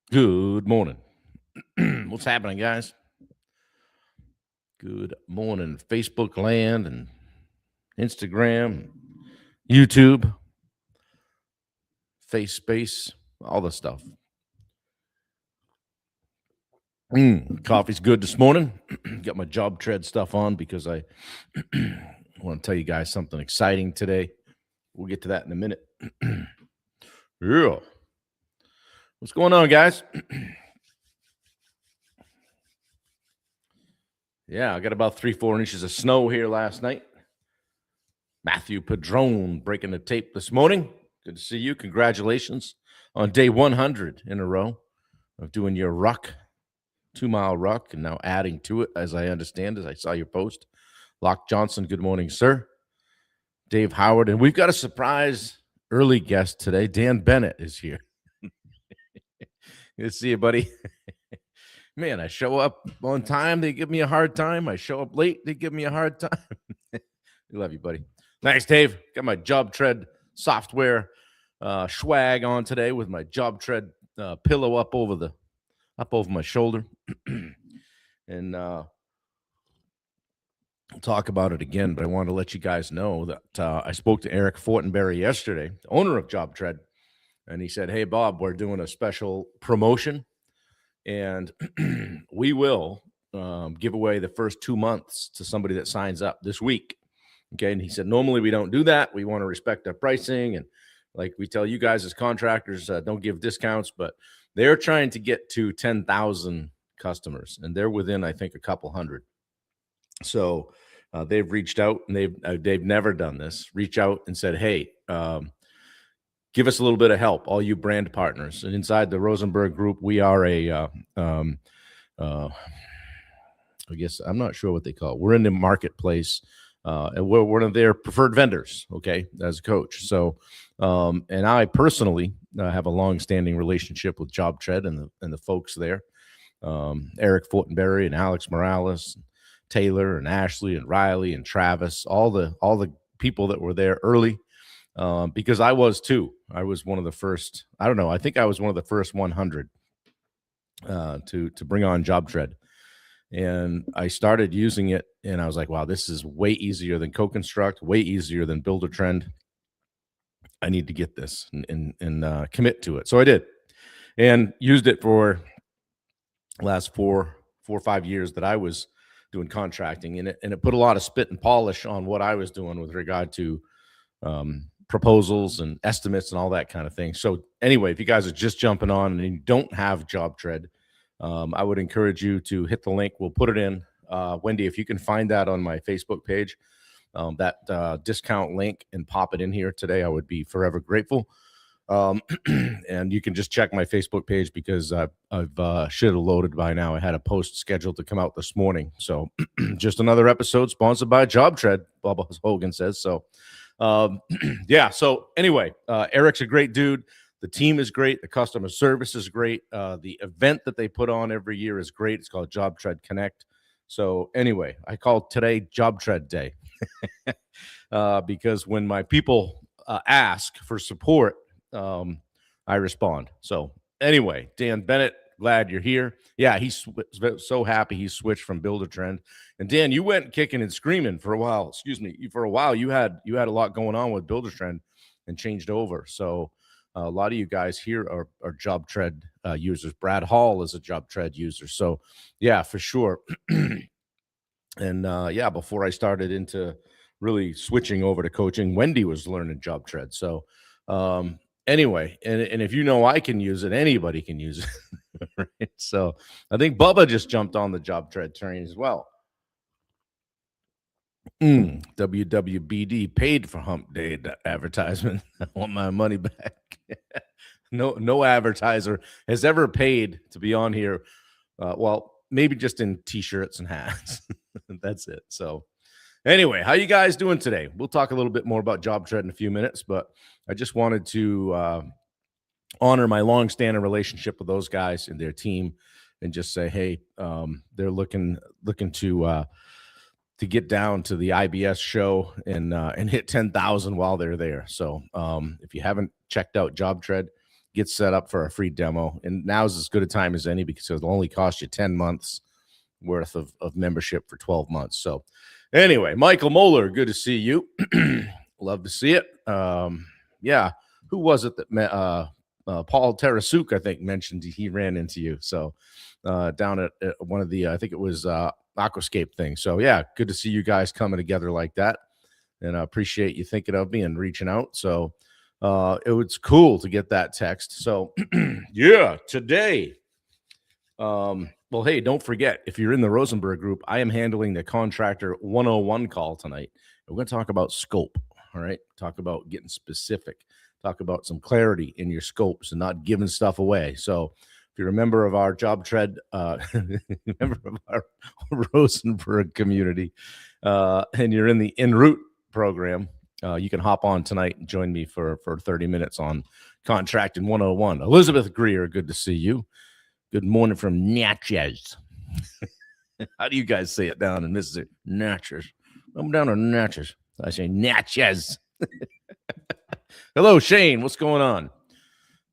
Good morning. What's happening, guys? Good morning, Facebook land and Instagram, YouTube, Face Space, all the stuff. Coffee's good this morning. Got my job tread stuff on because I want to tell you guys something exciting today. We'll get to that in a minute. Yeah. What's going on, guys? Yeah, I got about 3-4 inches of snow here last night. Matthew Padrone breaking the tape this morning. Good to see you. Congratulations on day 100 in a row of doing your ruck, 2-mile ruck, and now adding to it, as I understand, as I saw your post. Locke Johnson, good morning, sir. Dave Howard, and we've got a surprise early guest today. Dan Bennett is here. Good to see you, buddy. Man, I show up on time, they give me a hard time. I show up late, they give me a hard time. We love you, buddy. Thanks, Dave. Got my Job Tread software swag on today with my Job Tread pillow up over my shoulder. And I'll talk about it again, but I want to let you guys know that I spoke to Eric Fortenberry yesterday, the owner of Job Tread, and he said, "Hey, Bob, we're doing a special promotion, and we will give away the first 2 months to somebody that signs up this week." Okay. And he said, normally we don't do that. We want to respect our pricing. And like we tell you guys as contractors, don't give discounts, but they're trying to get to 10,000 customers and they're within, I think, a couple hundred. So they've reached out and they've never done this, reach out and said, "Hey, give us a little bit of help, all you brand partners." And inside the Rosenberg Group, we are I guess I'm not sure what they call it. We're in the marketplace. And we're one of their preferred vendors, okay, as a coach. So, and I personally have a long-standing relationship with Job Tread and the folks there, Eric Fortenberry and Alex Morales, and Taylor and Ashley and Riley and Travis, all the people that were there early, because I was too. I was one of the first. I don't know. I think I was one of the first 100 to bring on Job Tread. And I started using it, and I was like, wow, this is way easier than CoConstruct, way easier than Buildertrend. I need to get this and commit to it. So I did, and used it for last 4 or 5 years that I was doing contracting, and it put a lot of spit and polish on what I was doing with regard to proposals and estimates and all that kind of thing. So anyway, if you guys are just jumping on and you don't have Job Tread, I would encourage you to hit the link. We'll put it in. Wendy, if you can find that on my Facebook page, that discount link, and pop it in here today, I would be forever grateful. And you can just check my Facebook page because I've should have loaded by now. I had a post scheduled to come out this morning. So just another episode sponsored by Job Tread, Bubba Hogan says. So yeah. So anyway, Eric's a great dude. The team is great. The customer service is great. The event that they put on every year is great. It's called Job Tread Connect. So anyway, I call today Job Tread Day because when my people ask for support, I respond. So anyway, Dan Bennett, glad you're here. Yeah, he's so happy he switched from Buildertrend. And Dan, you went kicking and screaming for a while. Excuse me, for a while you had a lot going on with Buildertrend and changed over. So a lot of you guys here are Job Tread users. Brad Hall is a Job Tread user. So yeah, for sure. And yeah, before I started into really switching over to coaching, Wendy was learning Job Tread. So anyway, and if you know I can use it, anybody can use it. Right? So I think Bubba just jumped on the Job Tread train as well. WWBD paid for Hump Day advertisement. I want my money back. No advertiser has ever paid to be on here. Well, maybe just in t-shirts and hats. That's it. So anyway, how you guys doing today? We'll talk a little bit more about Job Tread in a few minutes, but I just wanted to honor my long-standing relationship with those guys and their team, and just say, hey, they're looking to get down to the IBS show and hit 10,000 while they're there. So if you haven't checked out Job Tread, get set up for a free demo. And now's as good a time as any because it'll only cost you 10 months worth of membership for 12 months. So anyway, Michael Moeller, good to see you. Love to see it. Yeah. Who was it that Paul Tarasuk, I think, mentioned he ran into you. So down at one of the, I think it was Aquascape thing. So yeah, good to see you guys coming together like that. And I appreciate you thinking of me and reaching out. So it was cool to get that text. So yeah, today, well, hey, don't forget, if you're in the Rosenberg group, I am handling the Contractor 101 call tonight. We're going to talk about scope, all right? Talk about getting specific. Talk about some clarity in your scopes and not giving stuff away. So if you're a member of our Job Tread, member of our Rosenberg community, and you're in the En Route program, you can hop on tonight and join me for 30 minutes on Contracting 101. Elizabeth Greer, good to see you. Good morning from Natchez. How do you guys say it down in Mississippi? Natchez. I'm down in Natchez. I say Natchez. Hello, Shane. What's going on?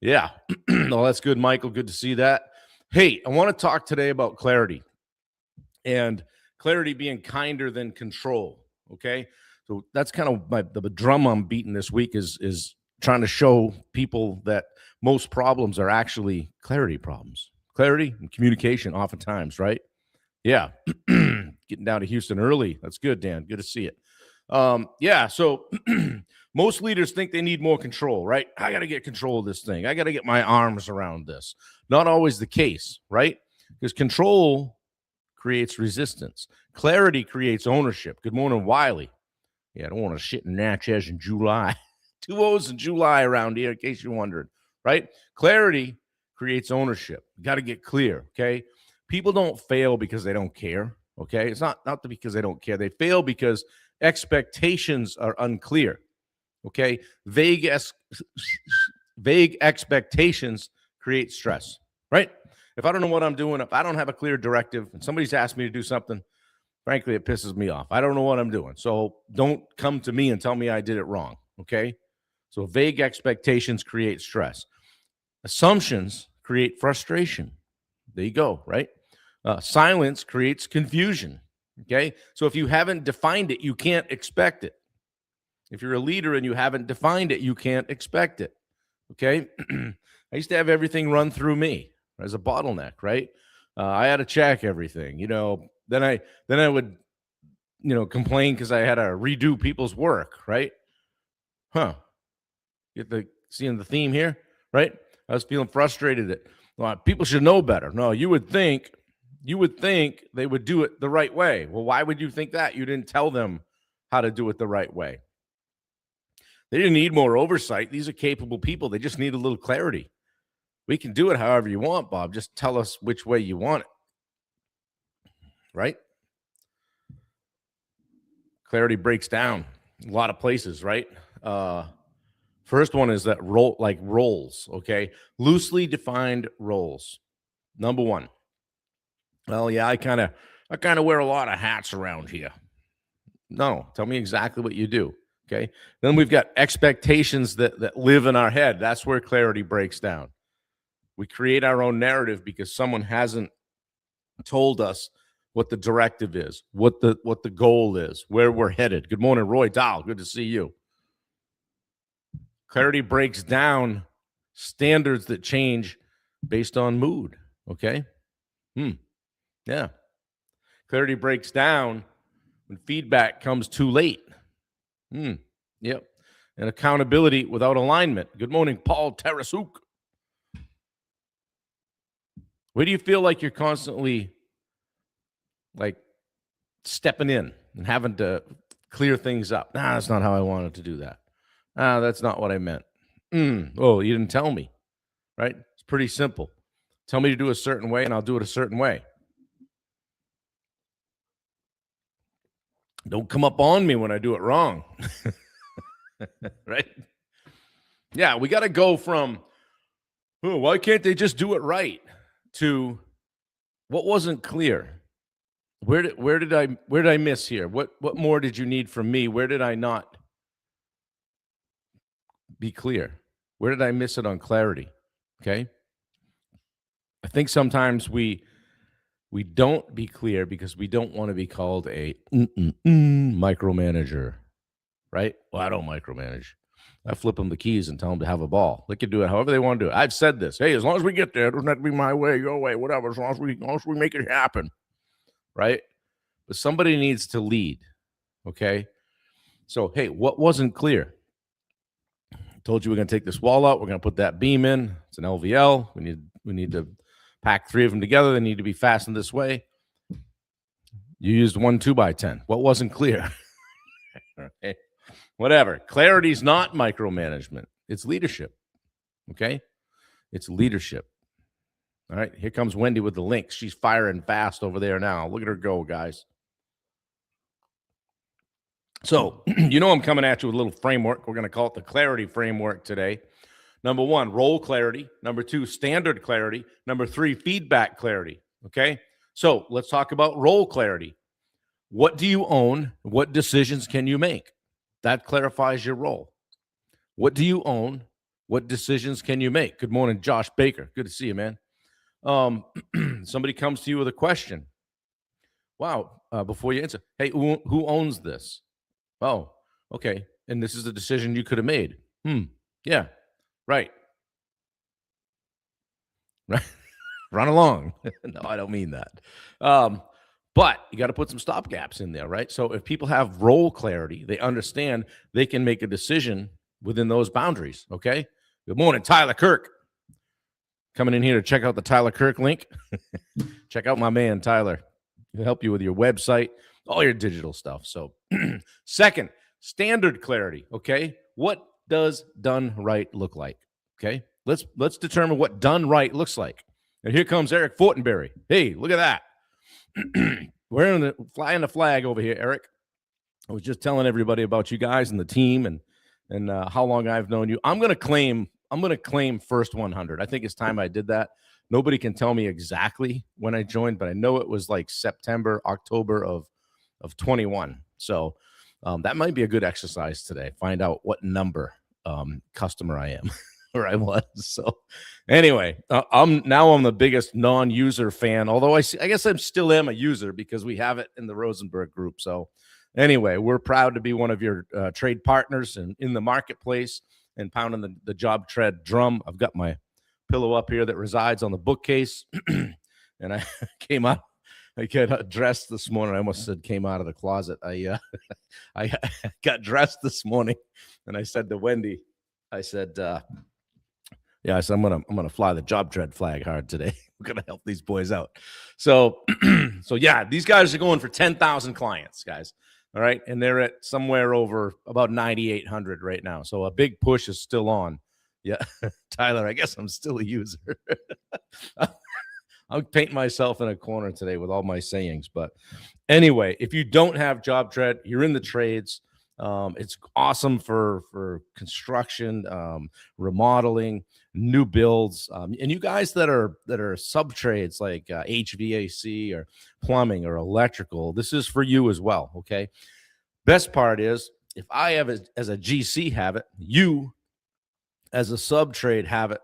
Yeah. Well, that's good, Michael. Good to see that. Hey, I want to talk today about clarity and clarity being kinder than control. Okay. So that's kind of the drum I'm beating this week is trying to show people that most problems are actually clarity problems. Clarity and communication oftentimes, right? Yeah. Getting down to Houston early. That's good, Dan. Good to see it. Yeah. So most leaders think they need more control, right? I got to get control of this thing. I got to get my arms around this. Not always the case, right? Because control creates resistance. Clarity creates ownership. Good morning, Wiley. Yeah, I don't want to shit in Natchez in July. 2 O's in July around here, in case you're wondering, right? Clarity creates ownership. You got to get clear, okay? People don't fail because they don't care, okay? It's not because they don't care. They fail because expectations are unclear, okay? Vague expectations create stress, right? If I don't know what I'm doing, if I don't have a clear directive and somebody's asked me to do something, frankly, it pisses me off. I don't know what I'm doing. So don't come to me and tell me I did it wrong, okay? So vague expectations create stress. Assumptions create frustration. There you go, right? Silence creates confusion, okay? So if you haven't defined it, you can't expect it. If you're a leader and you haven't defined it, you can't expect it, okay? I used to have everything run through me as a bottleneck, right? I had to check everything, Then I would, complain because I had to redo people's work, right? Seeing the theme here, right? I was feeling frustrated that people should know better. No, you would think they would do it the right way. Well, why would you think that? You didn't tell them how to do it the right way. They didn't need more oversight. These are capable people. They just need a little clarity. We can do it however you want, Bob. Just tell us which way you want it. Right? Clarity breaks down a lot of places, right? First one is that roles, okay? Loosely defined roles. Number one. Well, yeah, I kind of wear a lot of hats around here. No, tell me exactly what you do, okay? Then we've got expectations that live in our head. That's where clarity breaks down. We create our own narrative because someone hasn't told us what the directive is, what the goal is, where we're headed. Good morning, Roy Dahl. Good to see you. Clarity breaks down standards that change based on mood, okay? Yeah. Clarity breaks down when feedback comes too late. Yep. And accountability without alignment. Good morning, Paul Tarasuk. Where do you feel like you're constantly stepping in and having to clear things up? That's not how I wanted to do that. That's not what I meant. Oh, you didn't tell me, right? It's pretty simple. Tell me to do a certain way, and I'll do it a certain way. Don't come up on me when I do it wrong, right? Yeah, we got to go from, why can't they just do it right, to what wasn't clear. Where did I miss here? What more did you need from me? Where did I not be clear? Where did I miss it on clarity? Okay. I think sometimes we don't be clear because we don't want to be called a micromanager, right? Well, I don't micromanage. I flip them the keys and tell them to have a ball. They can do it however they want to do it. I've said this. Hey, as long as we get there, it doesn't have to be my way, your way, whatever. As long as we make it happen, right? But somebody needs to lead. Okay. So, hey, what wasn't clear? I told you we're going to take this wall out. We're going to put that beam in. It's an LVL. We need to pack 3 of them together. They need to be fastened this way. You used 1 2x10. What wasn't clear? Okay. Whatever. Clarity's not micromanagement. It's leadership. Okay. It's leadership. All right. Here comes Wendy with the links. She's firing fast over there now. Look at her go, guys. So, I'm coming at you with a little framework. We're going to call it the clarity framework today. Number 1, role clarity. Number 2, standard clarity. Number 3, feedback clarity. Okay. So let's talk about role clarity. What do you own? What decisions can you make? That clarifies your role. What do you own? What decisions can you make? Good morning, Josh Baker. Good to see you, man. Somebody comes to you with a question. Wow. Before you answer, hey, who owns this? Oh, okay. And this is a decision you could have made. Yeah. Right. Right. Run along. No, I don't mean that. But you got to put some stop gaps in there, right? So if people have role clarity, they understand they can make a decision within those boundaries. Okay. Good morning, Tyler Kirk. Coming in here to check out the Tyler Kirk link. Check out my man, Tyler. He'll help you with your website, all your digital stuff. So, second, standard clarity. Okay. What does done right look like? Okay. Let's determine what done right looks like. And here comes Eric Fortenberry. Hey, look at that. We're flying the flag over here, Eric. I was just telling everybody about you guys and the team and how long I've known you. I'm gonna claim first 100. I think it's time I did that. Nobody can tell me exactly when I joined, but I know it was like September, October of 21. So that might be a good exercise today. Find out what number customer I am. Or I was. So anyway, I'm the biggest non-user fan, although I guess I still am a user because we have it in the Rosenberg group. So anyway, we're proud to be one of your trade partners and in the marketplace and pounding the job tread drum. I've got my pillow up here that resides on the bookcase. And I came out. I got dressed this morning. I almost said came out of the closet. I got dressed this morning and I said to Wendy, I said, yeah, so I'm gonna fly the job tread flag hard today. We're gonna help these boys out. So, yeah, these guys are going for 10,000 clients, guys. All right, and they're at somewhere over about 9,800 right now. So a big push is still on. Yeah, Tyler, I guess I'm still a user. I'll paint myself in a corner today with all my sayings. But anyway, if you don't have job tread, you're in the trades. It's awesome for construction, remodeling, new builds, and you guys that are sub trades like HVAC or plumbing or electrical. This is for you as well. Okay. Best part is if I have as a GC have it, you as a sub trade have it.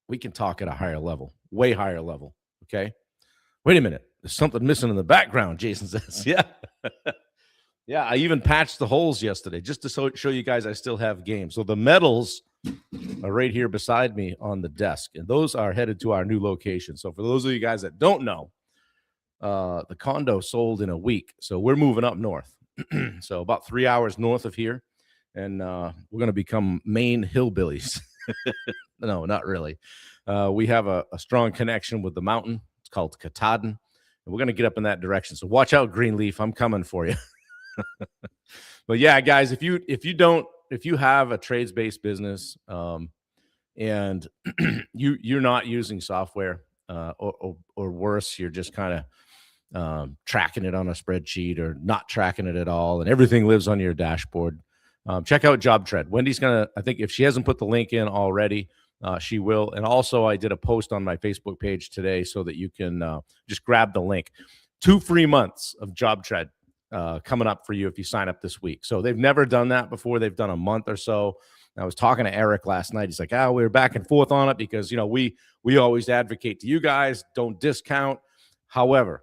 We can talk at a higher level, way higher level. Okay. Wait a minute. There's something missing in the background. Jason says, yeah. Yeah, I even patched the holes yesterday just to show you guys I still have game. So the metals are right here beside me on the desk, and those are headed to our new location. So for those of you guys that don't know, the condo sold in a week. So we're moving up north. So about 3 hours north of here, and we're going to become Maine hillbillies. No, not really. We have a strong connection with the mountain. It's called Katahdin, and we're going to get up in that direction. So watch out, Greenleaf. I'm coming for you. But yeah, guys, if you have a trades-based business and you're not using software or worse, you're just kind of tracking it on a spreadsheet or not tracking it at all, and everything lives on your dashboard, check out JobTread. Wendy's gonna, I think if she hasn't put the link in already, she will. And also I did a post on my Facebook page today so that you can just grab the link. 2 free months of JobTread coming up for you if you sign up this week. So they've never done that before. They've done a month or so. I was talking to Eric last night. He's like, we were back and forth on it because, we always advocate to you guys, don't discount. However,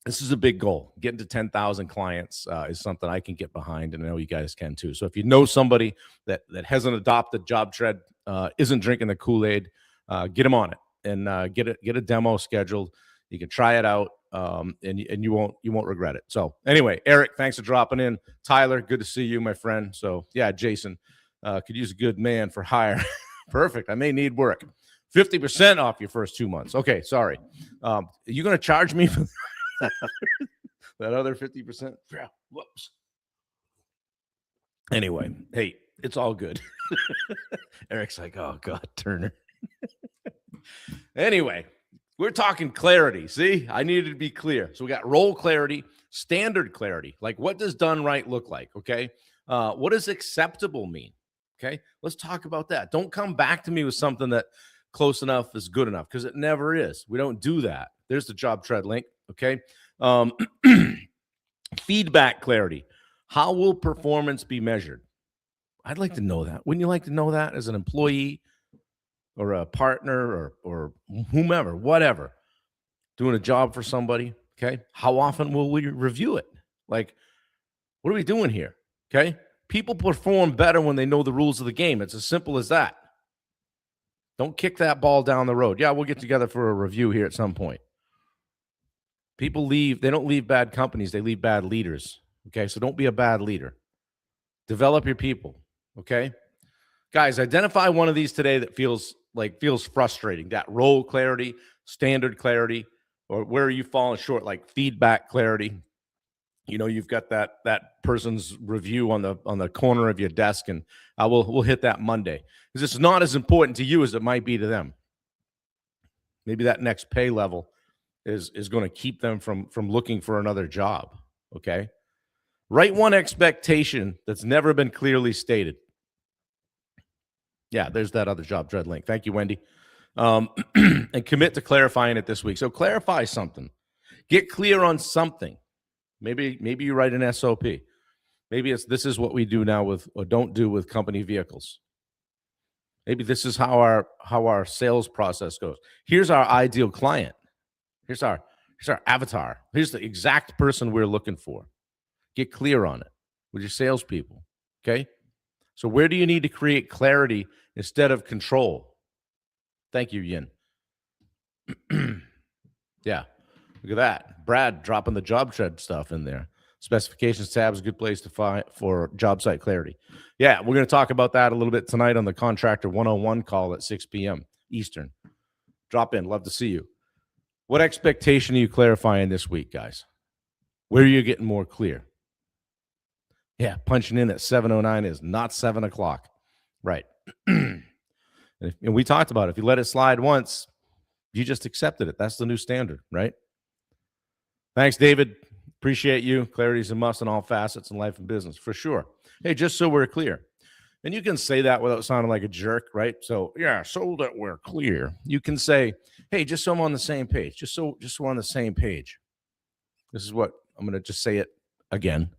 this is a big goal. Getting to 10,000 clients is something I can get behind, and I know you guys can too. So if you know somebody that hasn't adopted JobTread, isn't drinking the Kool-Aid, get them on it and get a demo scheduled. You can try it out, and you won't regret it. So anyway, Eric, thanks for dropping in. Tyler, good to see you, my friend. So yeah, Jason, could use a good man for hire. Perfect. I may need work. 50% off your first 2 months. Okay, sorry. Are you going to charge me for that other 50%? Yeah. Whoops. Anyway, hey, it's all good. Eric's like, oh God, Turner. Anyway, we're talking clarity. See, I needed to be clear. So we got role clarity, standard clarity. Like, what does done right look like? Okay. What does acceptable mean? Okay. Let's talk about that. Don't come back to me with something that close enough is good enough, because it never is. We don't do that. There's the JobTread link. Okay. Feedback clarity. How will performance be measured? I'd like to know that. Wouldn't you like to know that as an employee or a partner or whomever, whatever, doing a job for somebody? Okay. How often will we review it? Like, what are we doing here? Okay. People perform better when they know the rules of the game. It's as simple as that. Don't kick that ball down the road. Yeah, we'll get together for a review here at some point. People leave. They don't leave bad companies. They leave bad leaders. Okay. So don't be a bad leader. Develop your people. Okay. Guys, identify one of these today that feels frustrating. That role clarity, standard clarity, or where are you falling short? Like feedback clarity. You've got that person's review on the corner of your desk, and we'll hit that Monday, because it's not as important to you as it might be to them. Maybe that next pay level is going to keep them from looking for another job. Okay. Write one expectation that's never been clearly stated. Yeah, there's that other JobTread link. Thank you, Wendy. And commit to clarifying it this week. So clarify something. Get clear on something. Maybe you write an SOP. Maybe this is what we do now with or don't do with company vehicles. Maybe this is how our sales process goes. Here's our ideal client. Here's our avatar. Here's the exact person we're looking for. Get clear on it with your salespeople. Okay. So where do you need to create clarity instead of control? Thank you, Yin. Yeah. Look at that. Brad dropping the JobTread stuff in there. Specifications tab is a good place to find for job site clarity. Yeah, we're going to talk about that a little bit tonight on the Contractor 101 call at 6 p.m. Eastern. Drop in. Love to see you. What expectation are you clarifying this week, guys? Where are you getting more clear? Yeah, punching in at 7:09 is not 7 o'clock. Right. And we talked about it. If you let it slide once, you just accepted it. That's the new standard, right? Thanks, David. Appreciate you. Clarity is a must in all facets in life and business, for sure. Hey, just so we're clear. And you can say that without sounding like a jerk, right? So, yeah, so that we're clear. You can say, hey, just so I'm on the same page. Just so we're on the same page. This is what I'm going to just say it again.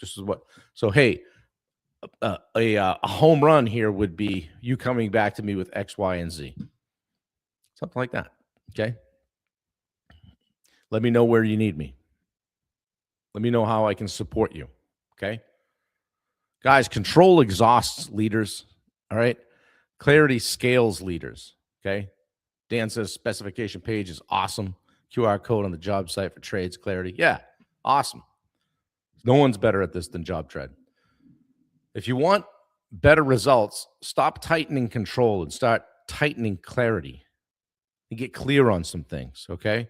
This is what. So, hey, a home run here would be you coming back to me with X, Y, and Z. Something like that. Okay. Let me know where you need me. Let me know how I can support you. Okay. Guys, control exhausts leaders. All right. Clarity scales leaders. Okay. Dan says specification page is awesome. QR code on the job site for trades clarity. Yeah. Awesome. No one's better at this than JobTread. If you want better results, stop tightening control and start tightening clarity and get clear on some things. Okay.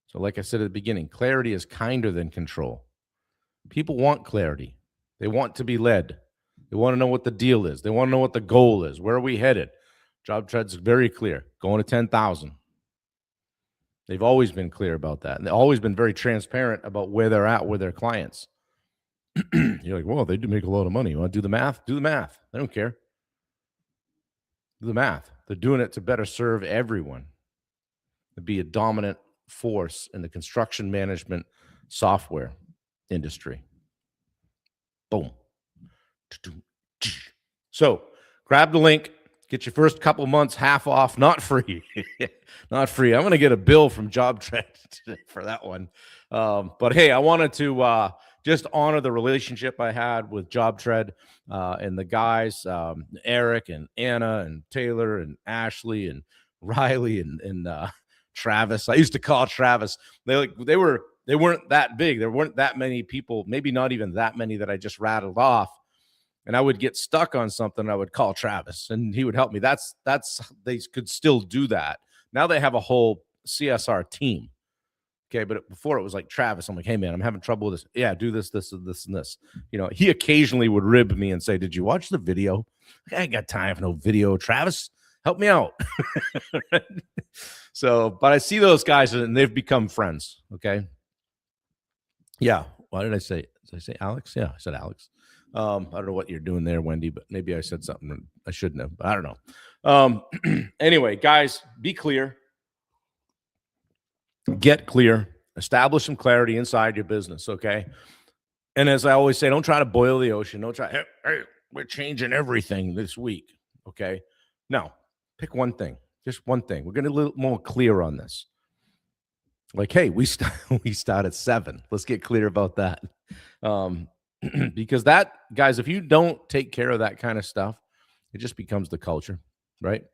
So like I said at the beginning, clarity is kinder than control. People want clarity. They want to be led. They want to know what the deal is. They want to know what the goal is. Where are we headed? JobTread's very clear. Going to 10,000. They've always been clear about that. And they've always been very transparent about where they're at with their clients. You're like, well, they do make a lot of money. You want to do the math? Do the math. They don't care. Do the math. They're doing it to better serve everyone. To be a dominant force in the construction management software industry. Boom. So grab the link, get your first couple months half off, not free. Not free. I'm going to get a bill from JobTread for that one. But hey, I wanted to just honor the relationship I had with JobTread and the guys, Eric and Anna and Taylor and Ashley and Riley and Travis. I used to call Travis. They weren't that big. There weren't that many people, maybe not even that many that I just rattled off. And I would get stuck on something. I would call Travis and he would help me. That's they could still do that. Now they have a whole CSR team. Okay. But before it was like Travis. I'm like, hey man, I'm having trouble with this. Yeah, do this, this, and this, and this. You know, he occasionally would rib me and say, did you watch the video? I ain't got time for no video. Travis, help me out. So, but I see those guys and they've become friends. Okay. Yeah. Why did I say? Did I say Alex? Yeah, I said Alex. I don't know what you're doing there, Wendy, but maybe I said something I shouldn't have. But I don't know. Anyway, guys, be clear. Get clear. Establish some clarity inside your business, okay? And as I always say, don't try to boil the ocean. Don't try, hey, we're changing everything this week, okay? No, pick one thing. Just one thing. We're going to be a little more clear on this. Like, hey, we start at 7. Let's get clear about that. Because that, guys, if you don't take care of that kind of stuff, it just becomes the culture, right?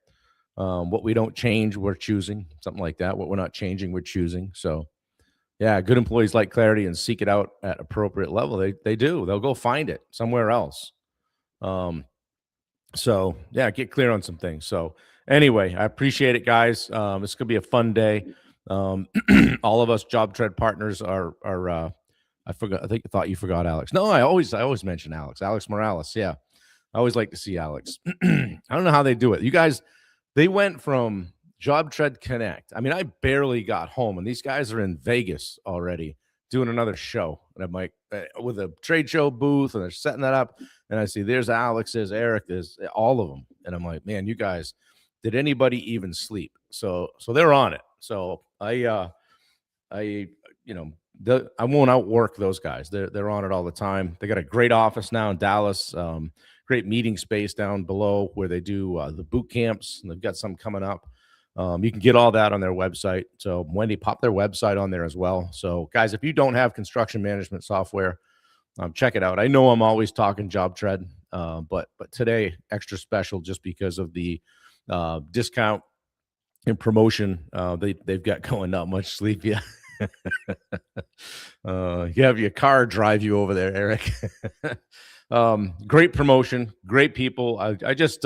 What we don't change, we're choosing, something like that. What we're not changing, we're choosing. So, yeah, good employees like clarity and seek it out at appropriate level. They do. They'll go find it somewhere else. So, yeah, get clear on some things. So, anyway, I appreciate it, guys. It's gonna be a fun day. All of us JobTread partners are I thought you forgot Alex. No, I always mention Alex Morales. Yeah. I always like to see Alex. I don't know how they do it. You guys, they went from JobTread Connect. I mean, I barely got home and these guys are in Vegas already doing another show. And I'm like, with a trade show booth and they're setting that up. And I see there's Alex, there's Eric, there's all of them. And I'm like, man, you guys, did anybody even sleep? So they're on it. So I won't outwork those guys. They're on it all the time. They got a great office now in Dallas, great meeting space down below where they do the boot camps, and they've got some coming up. You can get all that on their website. So Wendy, pop their website on there as well. So guys, if you don't have construction management software, check it out. I know I'm always talking JobTread, but today extra special just because of the discount and promotion they've got going. Not much sleep yet. You have your car drive you over there, Eric. Great promotion, great people. I just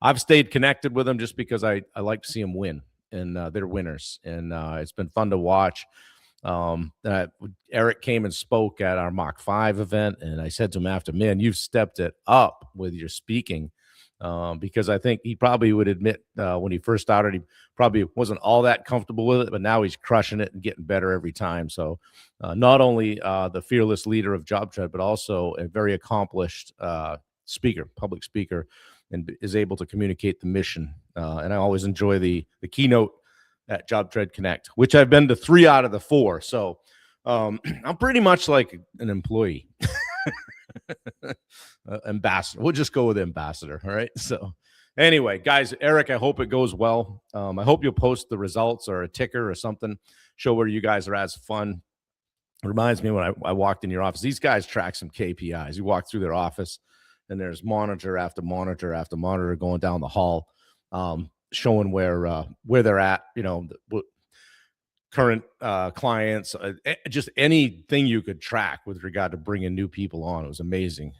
I've stayed connected with them just because I like to see them win, and they're winners, and it's been fun to watch. Eric came and spoke at our Mach 5 event, and I said to him after, man, you've stepped it up with your speaking. Because I think he probably would admit when he first started, he probably wasn't all that comfortable with it, but now he's crushing it and getting better every time. So not only the fearless leader of JobTread, but also a very accomplished speaker, public speaker, and is able to communicate the mission. And I always enjoy the keynote at JobTread Connect, which I've been to 3 out of the 4. So I'm pretty much like an employee. Ambassador. We'll just go with ambassador. All right. So anyway, guys, Eric, I hope it goes well. I hope you'll post the results or a ticker or something, show where you guys are at. It's fun. It reminds me when I walked in your office, these guys track some KPIs. You walk through their office and there's monitor after monitor after monitor going down the hall, showing where they're at, current clients, just anything you could track with regard to bringing new people on. It was amazing.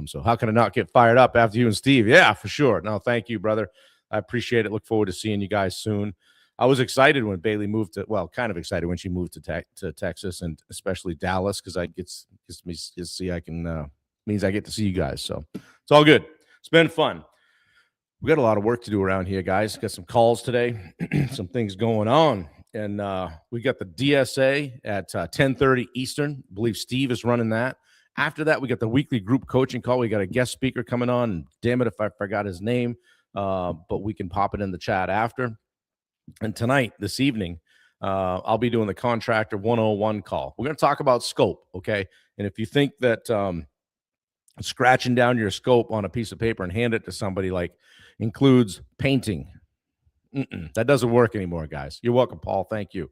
So how can I not get fired up after you and Steve? Yeah, for sure. No, thank you, brother. I appreciate it. Look forward to seeing you guys soon. I was excited when Bailey moved kind of excited when she moved to Texas, and especially Dallas, because I gets me to see means I get to see you guys. So it's all good. It's been fun. We got a lot of work to do around here, guys. Got some calls today, some things going on. And we got the DSA at 10:30 Eastern. I believe Steve is running that. After that, we got the weekly group coaching call. We got a guest speaker coming on. And damn it if I forgot his name, but we can pop it in the chat after. And tonight, this evening, I'll be doing the Contractor 101 call. We're going to talk about scope, okay? And if you think that scratching down your scope on a piece of paper and hand it to somebody like includes painting. That doesn't work anymore, guys. You're welcome, Paul. Thank you.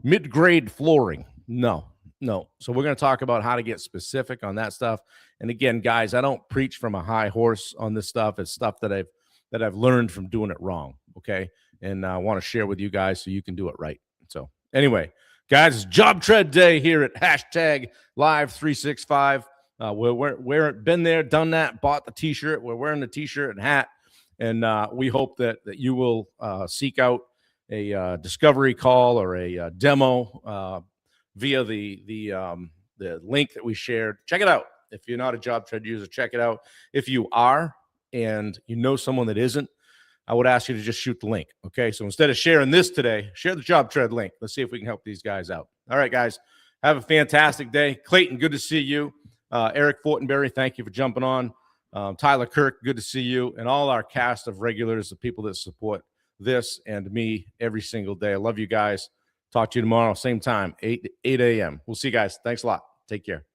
Mid-grade flooring. No. So we're going to talk about how to get specific on that stuff. And again, guys, I don't preach from a high horse on this stuff. It's stuff that I've learned from doing it wrong. Okay. And I want to share with you guys so you can do it right. So anyway, guys, it's Job Tread Day here at #Live365. We're been there, done that, bought the T-shirt. We're wearing the T-shirt and hat. And we hope that you will seek out a discovery call or a demo via the link that we shared. Check it out. If you're not a Job Tread user, check it out. If you are and you know someone that isn't, I would ask you to just shoot the link. Okay, so instead of sharing this today, share the Job Tread link. Let's see if we can help these guys out. All right, guys, have a fantastic day. Clayton, good to see you. Eric Fortenberry, thank you for jumping on. Tyler Kirk, good to see you. And all our cast of regulars, the people that support this and me every single day. I love you guys. Talk to you tomorrow, same time, 8 a.m. We'll see you guys. Thanks a lot. Take care.